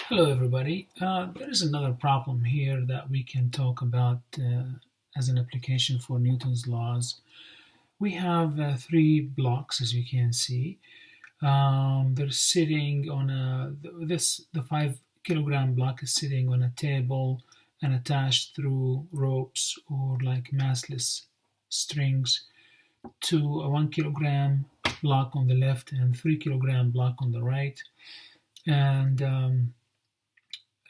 Hello, everybody. There is another problem here that we can talk about as an application for Newton's laws. We have three blocks, as you can see. They're sitting on the 5 kilogram block is sitting on a table and attached through ropes or like massless strings to a 1 kilogram block on the left and 3 kilogram block on the right. And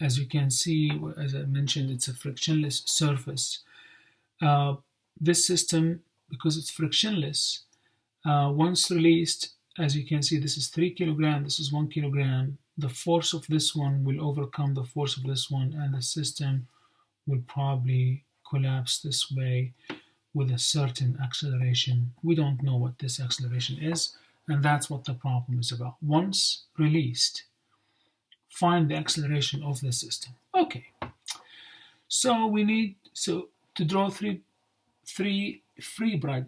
as you can see, as I mentioned, it's a frictionless surface. Uh, this system, because it's frictionless, once released, as you can see, this is 3 kilogram, this is 1 kilogram. The force of this one will overcome the force of this one, and the system will probably collapse this way with a certain acceleration. We don't know what this acceleration is, and that's what the problem is about. Once released, find the acceleration of the system. Okay, so we need to draw three free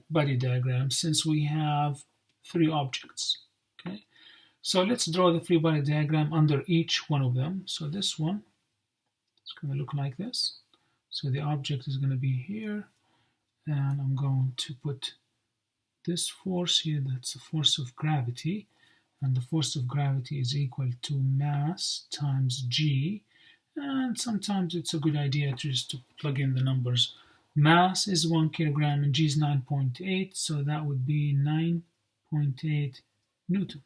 body diagrams since we have three objects. Okay, so let's draw the free body diagram under each one of them. So this one is going to look like this. So the object is going to be here, and I'm going to put this force here. That's the force of gravity, and the force of gravity is equal to mass times g. And sometimes it's a good idea just to plug in the numbers. Mass is 1 kilogram and g is 9.8, so that would be 9.8 Newton.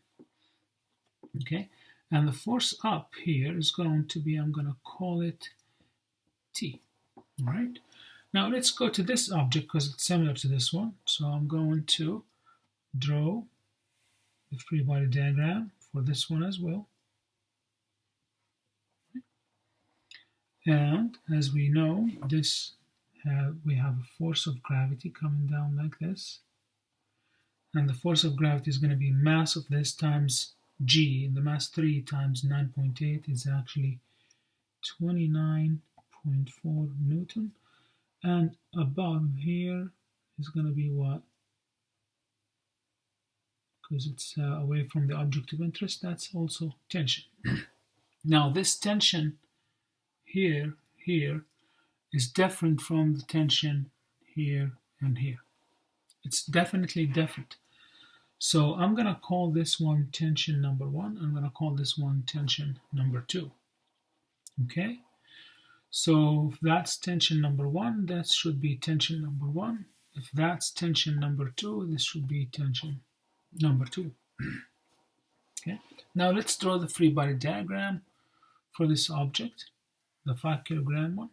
Okay, and the force up here is going to be, I'm going to call it T. All right, now let's go to this object because it's similar to this one. So I'm going to draw the free body diagram for this one as well. And as we know, we have a force of gravity coming down like this. And the force of gravity is going to be mass of this times g. And the mass 3 times 9.8 is actually 29.4 Newton. And above here is going to be what? Because it's away from the object of interest, that's also tension. Now this tension here is different from the tension here and here. It's definitely different. So I'm going to call this one tension number 1. I'm going to call this one tension number 2. Okay? So if that's tension number 1, that should be tension number 1. If that's tension number 2, this should be tension number 2. Okay? Now let's draw the free body diagram for this object, the 5 kilogram one.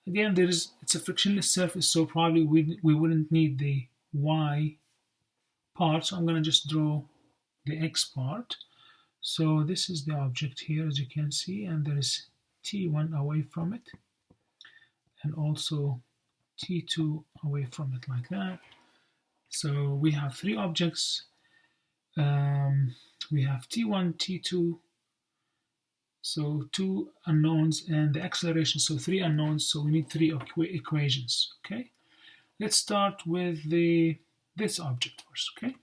Again, it's a frictionless surface, so probably we wouldn't need the y part, so I'm going to just draw the x part. So this is the object here, as you can see, and there is T1 away from it, and also T2 away from it, like that. So we have three objects. We have T1, T2, so two unknowns, and the acceleration, so three unknowns, so we need three equations. Okay, let's start with this object first. Okay,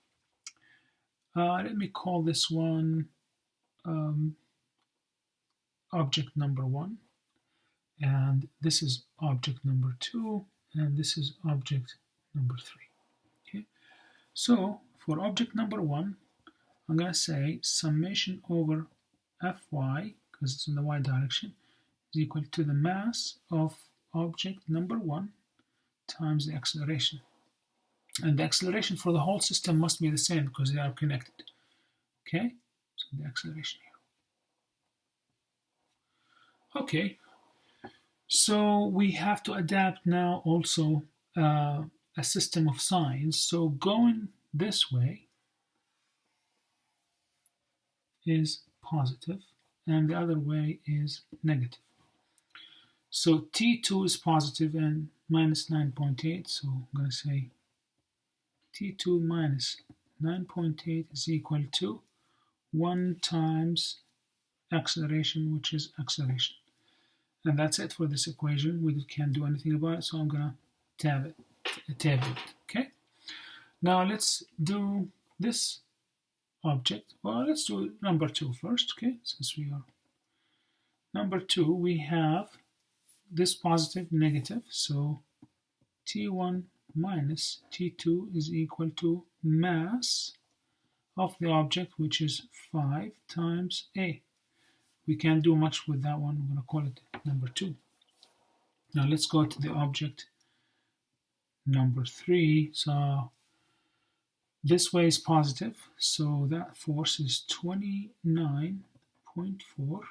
let me call this one object number 1, and this is object number 2, and this is object number 3. Okay, so for object number 1, I'm going to say summation over Fy, because it's in the y direction, is equal to the mass of object number 1 times the acceleration. And the acceleration for the whole system must be the same because they are connected. Okay, so the acceleration here. Okay, so we have to adapt now also a system of signs. So going this way is positive, and the other way is negative. So T2 is positive and minus 9.8, so I'm going to say T2 minus 9.8 is equal to 1 times acceleration, which is acceleration. And that's it for this equation. We can't do anything about it, so I'm going to table it. Okay. Now let's do this object. Well, let's do number 2 first, okay, since we are Number 2, we have this positive, negative, so T1 minus T2 is equal to mass of the object, which is 5 times A. We can't do much with that one. I'm going to call it number 2. Now let's go to the object number 3. So this way is positive, so that force is 29.4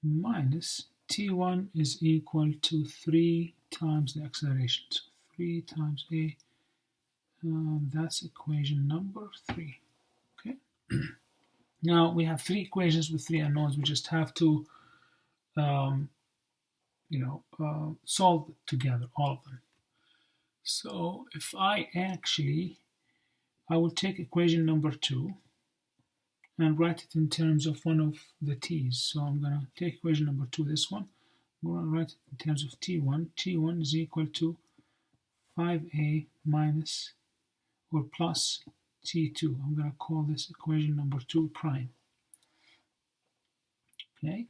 minus T1 is equal to 3 times the acceleration. So 3 times A. That's equation number 3. Okay. Now we have 3 equations with 3 unknowns. We just have to, solve together all of them. So if I will take equation number 2 and write it in terms of one of the t's. So I'm going to take equation number 2, this one. I'm going to write it in terms of T1. T1 is equal to 5A minus or plus T2. I'm going to call this equation number 2 prime. Okay.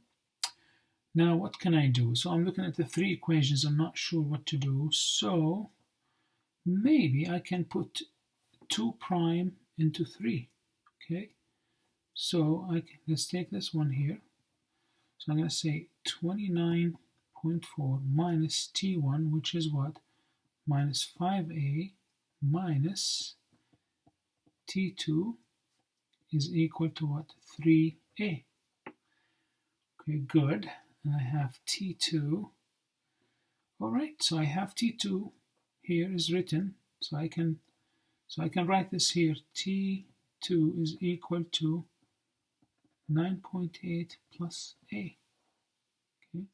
Now what can I do? So I'm looking at the 3 equations. I'm not sure what to do. So maybe I can put 2 prime into 3. Okay. So let's take this one here. So I'm going to say 29.4 minus T1, which is what? Minus 5A minus T2 is equal to what? 3A. Okay, good. And I have T2. All right, so I have T2 here is written. So I can write this here. T2 is equal to 9.8 plus A. Okay,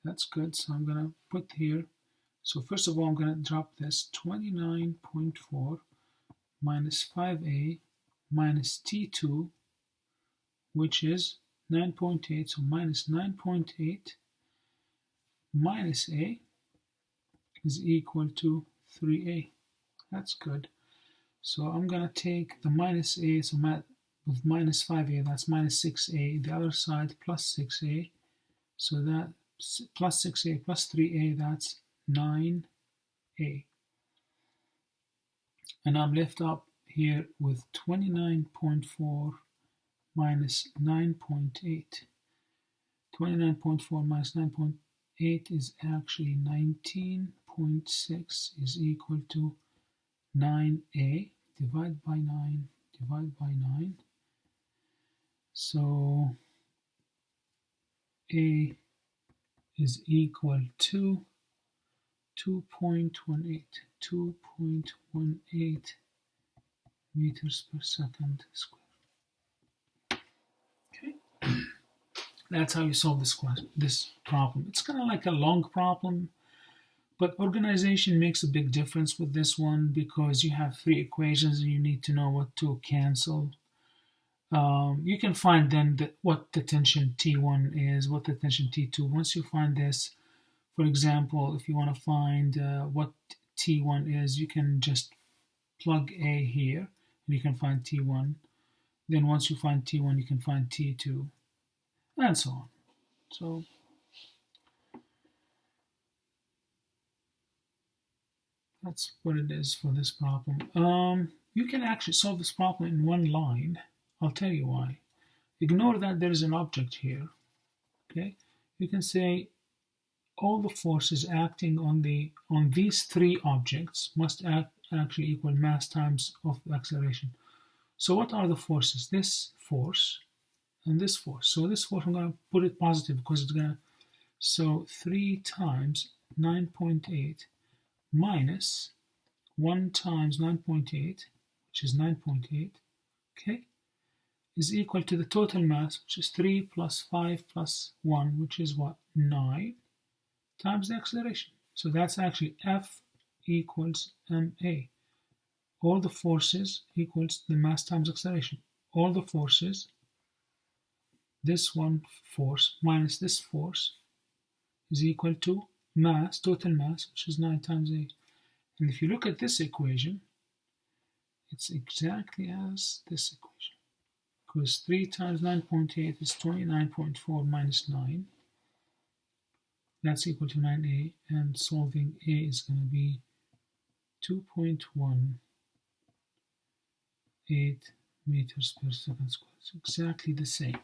that's good. So I'm going to put here. So first of all, I'm going to drop this 29.4 minus 5A minus T2, which is 9.8. So minus 9.8 minus A is equal to 3A. That's good. So I'm going to take the minus A, so with minus 5A, that's minus 6A. The other side, plus 6A. So that plus 6A plus 3A, that's 9A. And I'm left up here with 29.4 minus 9.8. 29.4 minus 9.8 is actually 19.6 is equal to 9A. Divide by 9, divide by 9. So A is equal to 2.18 meters per second square. Okay, that's how you solve this problem. It's kind of like a long problem, but organization makes a big difference with this one because you have 3 equations and you need to know what to cancel. You can find then what the tension T1 is, what the tension T2. Once you find this, for example, if you want to find what T1 is, you can just plug A here, and you can find T1. Then once you find T1, you can find T2, and so on. So that's what it is for this problem. You can actually solve this problem in one line. I'll tell you why. Ignore that there is an object here. Okay, you can say all the forces acting on these 3 objects must actually equal mass times of the acceleration. So what are the forces? This force and this force. So this force, I'm going to put it positive because it's going to, so 3 times 9.8 minus 1 times 9.8, which is 9.8, okay, is equal to the total mass, which is 3 plus 5 plus 1, which is what? 9, times the acceleration. So that's actually F equals ma. All the forces equals the mass times acceleration. All the forces, this one force minus this force is equal to mass, total mass, which is 9 times A. And if you look at this equation, it's exactly as this equation. because 3 times 9.8 is 29.4 minus 9. That's equal to 9a, and solving a is going to be 2.18 meters per second squared. It's exactly the same.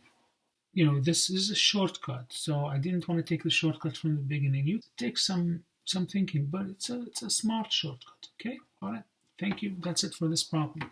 This is a shortcut, so I didn't want to take the shortcut from the beginning. You take some thinking, but it's a smart shortcut. Okay, all right. Thank you. That's it for this problem.